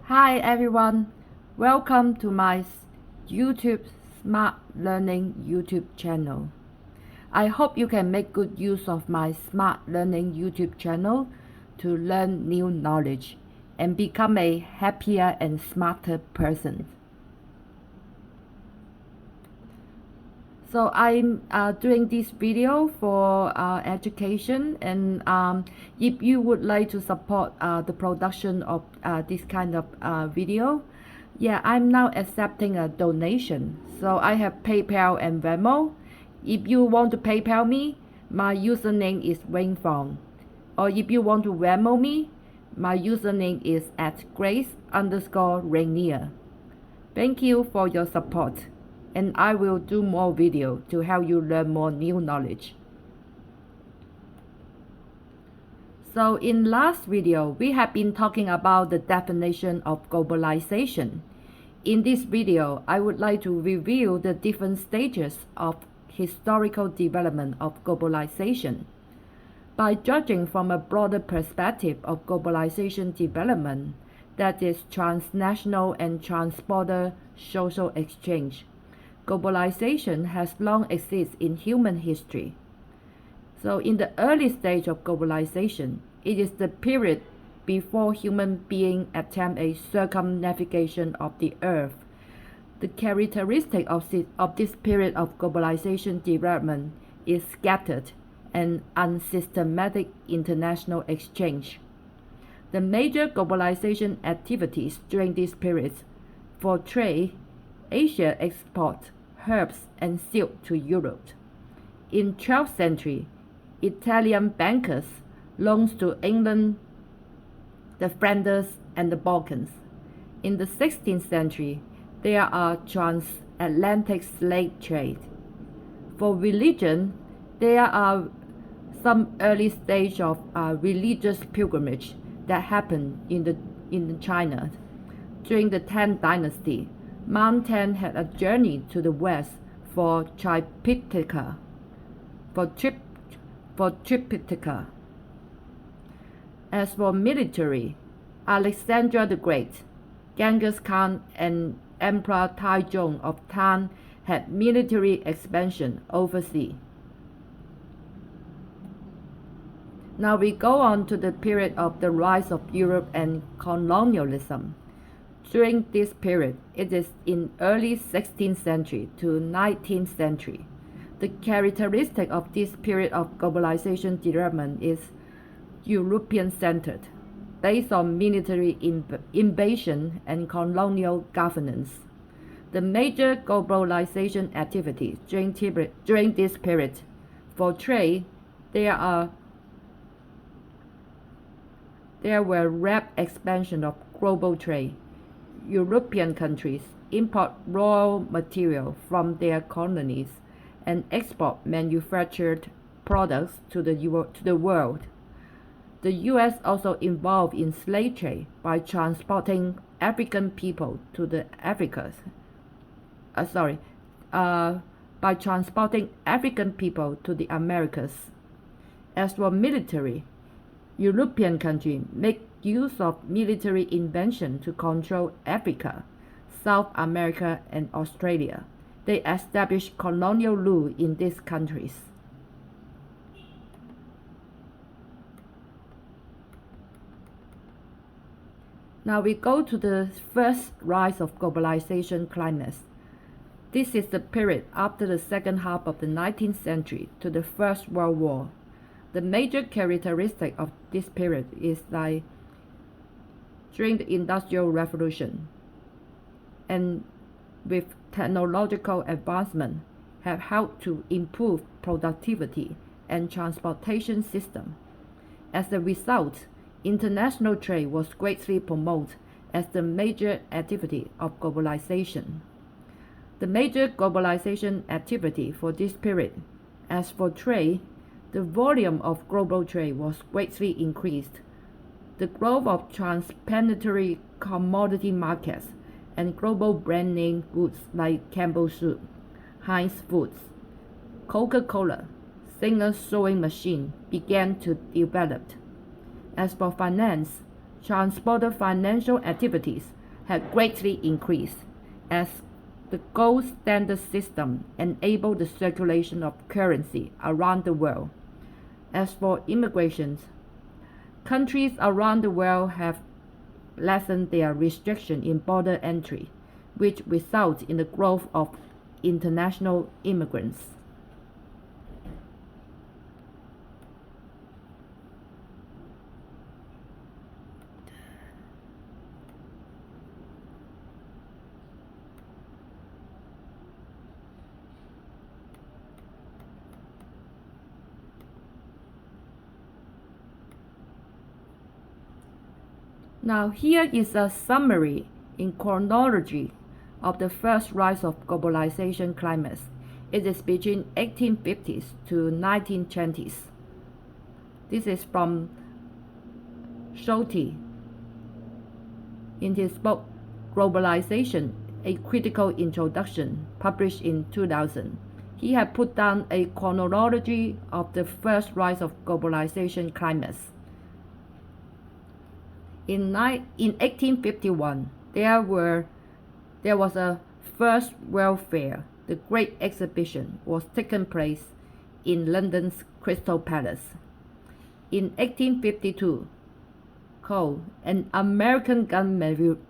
Hi everyone, welcome to my YouTube Smart Learning YouTube channel. I hope you can make good use of my Smart Learning YouTube channel to learn new knowledge and become a happier and smarter person. So I'm doing this video for education, and if you would like to support the production of this kind of video, yeah, I'm now accepting a donation. So I have PayPal and Venmo. If you want to PayPal me, my username is Wayne Fong. Or if you want to Venmo me, my username is @Grace_Rainier. Thank you for your support, and I will do more videos to help you learn more new knowledge. So in last video, we have been talking about the definition of globalization. In this video, I would like to review the different stages of historical development of globalization. By judging from a broader perspective of globalization development, that is transnational and transborder social exchange, globalization has long existed in human history. So in the early stage of globalization, it is the period before human beings attempt a circumnavigation of the earth. The characteristic of this period of globalization development is scattered and unsystematic international exchange. The major globalization activities during this period for trade, Asia export herbs and silk to Europe. In 12th century, Italian bankers loans to England, the Flanders, and the Balkans. In the 16th century, there are transatlantic slave trade. For religion, there are some early stage of religious pilgrimage that happened in China. During the Tang Dynasty, Mount Tang had a journey to the west for Tripitaka. As for military, Alexander the Great, Genghis Khan, and Emperor Taizong of Tang had military expansion overseas. Now we go on to the period of the rise of Europe and colonialism. During this period, it is in early 16th century to 19th century. The characteristic of this period of globalization development is European-centered, based on military invasion and colonial governance. The major globalization activities during this period for trade, there were rapid expansion of global trade. European countries import raw material from their colonies and export manufactured products to the world. The U.S. also involved in slave trade by transporting African people to the Americas. As for military, European countries make use of military invention to control Africa, South America, and Australia. They established colonial rule in these countries. Now we go to the first rise of globalization climax. This is the period after the second half of the 19th century to the First World War. The major characteristic of this period is that during the Industrial Revolution and with technological advancement have helped to improve productivity and transportation system. As a result, international trade was greatly promoted as the major activity of globalization. The major globalization activity for this period, as for trade, the volume of global trade was greatly increased. The growth of transplanetary commodity markets and global brand name goods like Campbell Soup, Heinz Foods, Coca-Cola, Singer sewing machine began to develop. As for finance, Transporter financial activities had greatly increased as the gold standard system enabled the circulation of currency around the world. As for immigration, countries around the world have lessened their restriction in border entry, which results in the growth of international immigrants. Now here is a summary in chronology of the first rise of globalization climax. It is between 1850s to 1920s. This is from Schulte in his book Globalization, A Critical Introduction, published in 2000. He had put down a chronology of the first rise of globalization climax. In 1851, there was a first World Fair. The Great Exhibition was taking place in London's Crystal Palace. In 1852, Coal, an American gun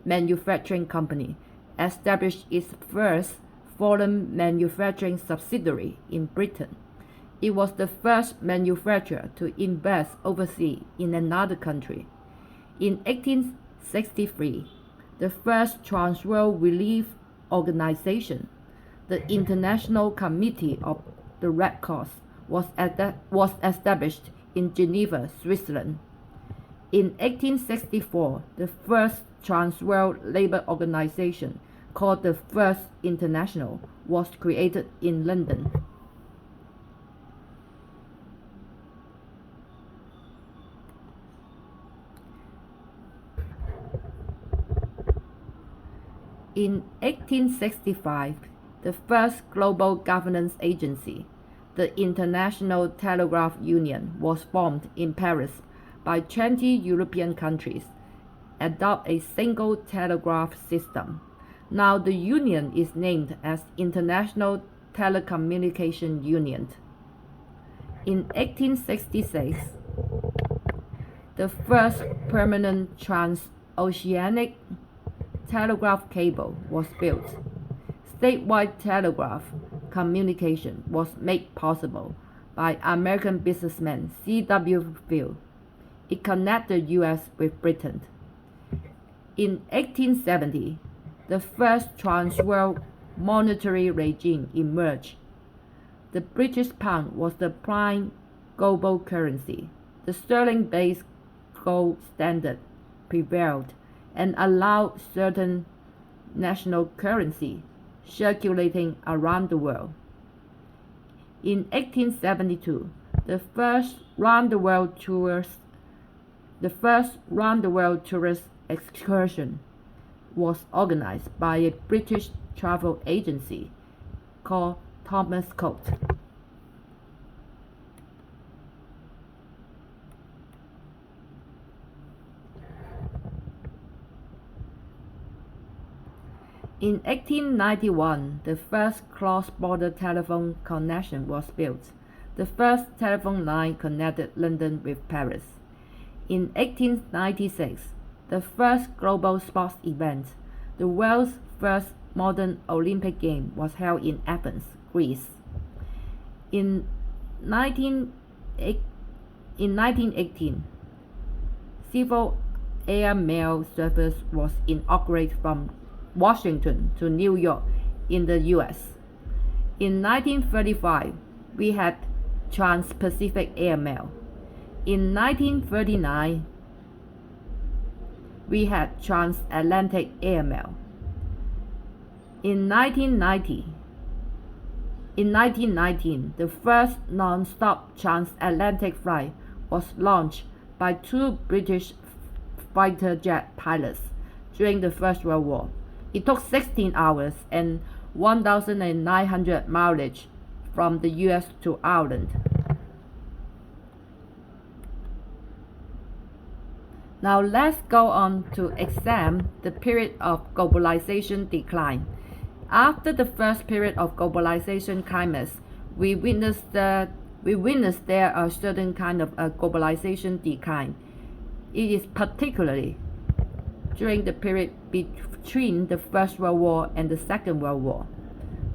manufacturing company, established its first foreign manufacturing subsidiary in Britain. It was the first manufacturer to invest overseas in another country. In 1863, the first Transworld Relief Organization, the International Committee of the Red Cross, was established in Geneva, Switzerland. In 1864, the first Transworld Labour Organization, called the First International, was created in London. In 1865, the first global governance agency, the International Telegraph Union, was formed in Paris by 20 European countries, adopt a single telegraph system. Now the union is named as International Telecommunication Union. In 1866, the first permanent transoceanic telegraph cable was built. Statewide telegraph communication was made possible by American businessman C.W. Field. It connected the U.S. with Britain. In 1870, the first Transworld monetary regime emerged. The British pound was the prime global currency. The sterling-based gold standard prevailed and allowed certain national currency circulating around the world. In 1872, the first round-the-world tourist excursion was organized by a British travel agency called Thomas Cook. In 1891, the first cross-border telephone connection was built. The first telephone line connected London with Paris. In 1896, the first global sports event, the world's first modern Olympic game, was held in Athens, Greece. In 1918, civil air mail service was inaugurated from Washington to New York in the U.S. In 1935, we had Trans-Pacific Air Mail. In 1939, we had Transatlantic Air Mail. In 1919, the first non-stop transatlantic flight was launched by two British fighter jet pilots during the First World War. It took 16 hours and 1,900 mileage from the US to Ireland. Now let's go on to examine the period of globalization decline. After the first period of globalization climax, we witnessed there a certain kind of a globalization decline. It is particularly during the period between the First World War and the Second World War.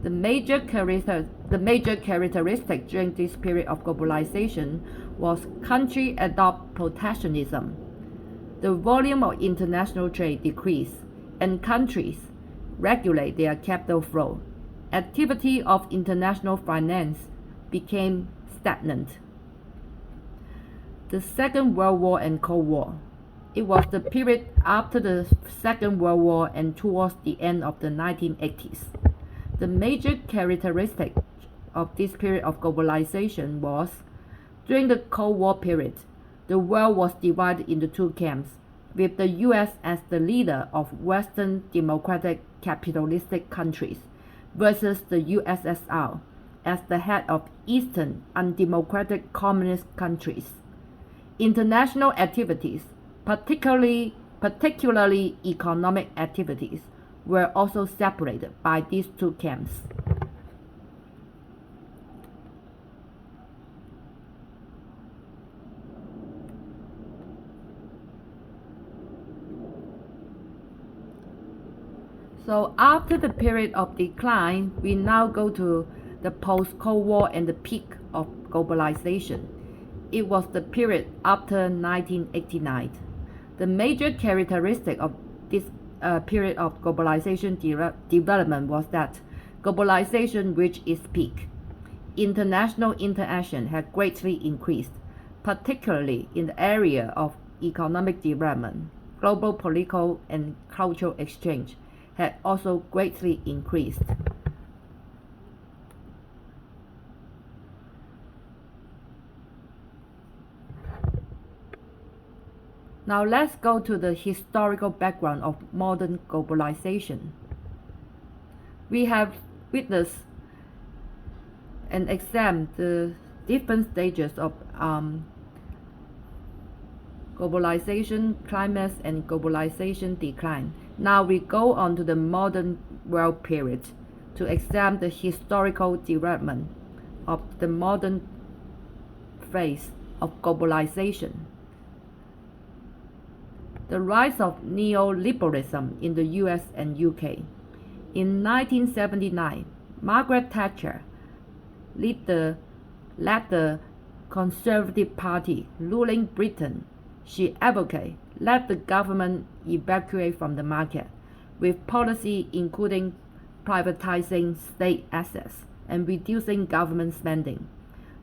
The major characteristic during this period of globalization was country adopt protectionism. The volume of international trade decreased, and countries regulate their capital flow. Activity of international finance became stagnant. The Second World War and Cold War. It was the period after the Second World War and towards the end of the 1980s. The major characteristic of this period of globalization was, during the Cold War period, the world was divided into two camps, with the US as the leader of Western democratic capitalistic countries versus the USSR as the head of Eastern undemocratic communist countries. International activities, particularly economic activities, were also separated by these two camps. So after the period of decline, we now go to the post-Cold War and the peak of globalization. It was the period after 1989. The major characteristic of this period of globalization development was that globalization reached its peak. International interaction had greatly increased, particularly in the area of economic development. Global political and cultural exchange had also greatly increased. Now let's go to the historical background of modern globalization. We have witnessed and examined the different stages of globalization climax and globalization decline. Now we go on to the modern world period to examine the historical development of the modern phase of globalization. The rise of neoliberalism in the US and UK. In 1979, Margaret Thatcher led the Conservative Party ruling Britain. She advocated let the government evacuate from the market, with policy including privatizing state assets and reducing government spending,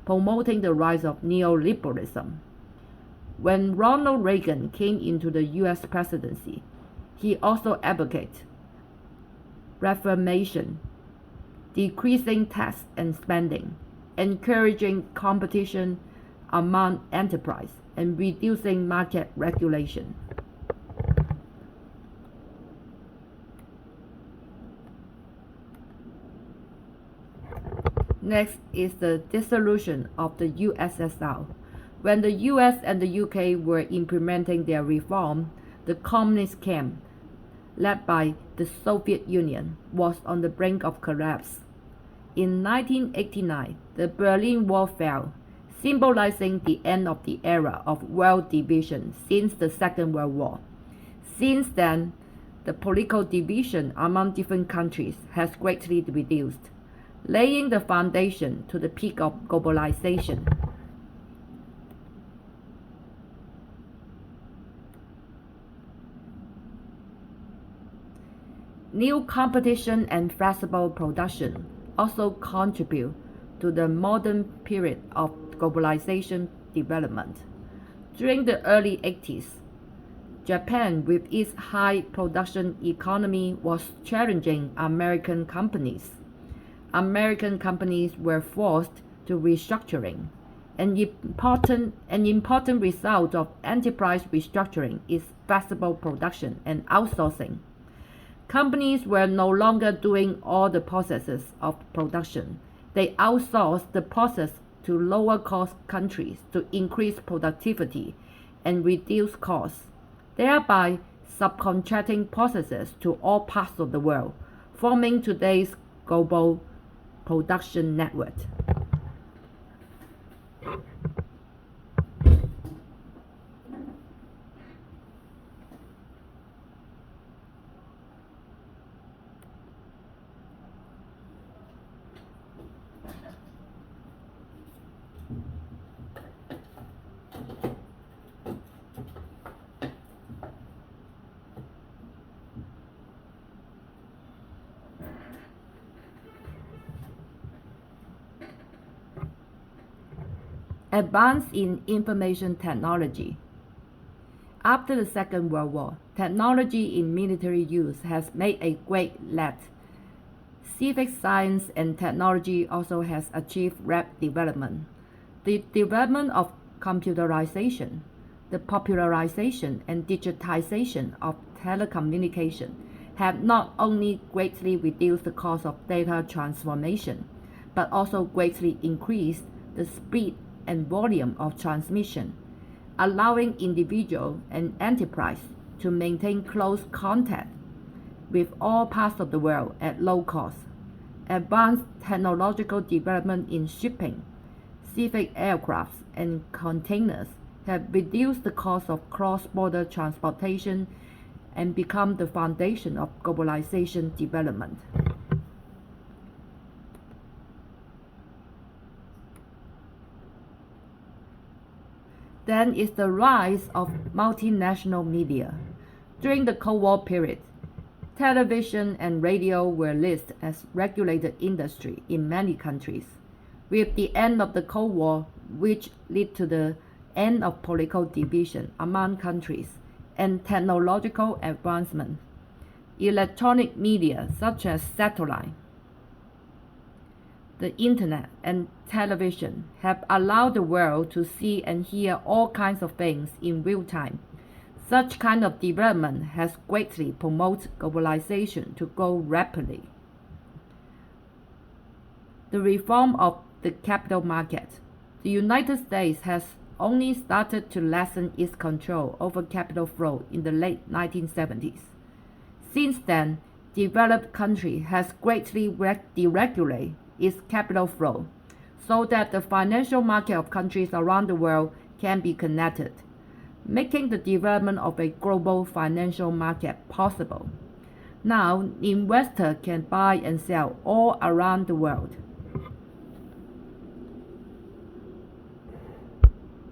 promoting the rise of neoliberalism. When Ronald Reagan came into the US presidency, he also advocated reformation, decreasing tax and spending, encouraging competition among enterprise, and reducing market regulation. Next is the dissolution of the USSR. When the US and the UK were implementing their reform, the communist camp, led by the Soviet Union, was on the brink of collapse. In 1989, the Berlin Wall fell, symbolizing the end of the era of world division since the Second World War. Since then, the political division among different countries has greatly reduced, laying the foundation to the peak of globalization. New competition and flexible production also contribute to the modern period of globalization development. During the early 80s, Japan, with its high production economy, was challenging American companies. American companies were forced to restructuring. An important result of enterprise restructuring is flexible production and outsourcing. Companies were no longer doing all the processes of production. They outsourced the process to lower-cost countries to increase productivity and reduce costs. thereby subcontracting processes to all parts of the world, forming today's global production network. Advance in information technology. After the Second World War, technology in military use has made a great leap. Civic science and technology also has achieved rapid development. The development of computerization, the popularization and digitization of telecommunication have not only greatly reduced the cost of data transformation, but also greatly increased the speed and volume of transmission, allowing individuals and enterprise to maintain close contact with all parts of the world at low cost. Advanced technological development in shipping, civil aircraft, and containers have reduced the cost of cross-border transportation and become the foundation of globalization development. Then is the rise of multinational media. During the Cold War period, television and radio were listed as regulated industry in many countries. With the end of the Cold War, which led to the end of political division among countries and technological advancement, electronic media such as satellite, the internet, and television have allowed the world to see and hear all kinds of things in real time. Such kind of development has greatly promoted globalization to grow rapidly. The reform of the capital market. The United States has only started to lessen its control over capital flow in the late 1970s. Since then, developed country has greatly deregulated its capital flow so that the financial market of countries around the world can be connected, making the development of a global financial market possible. Now, investors can buy and sell all around the world.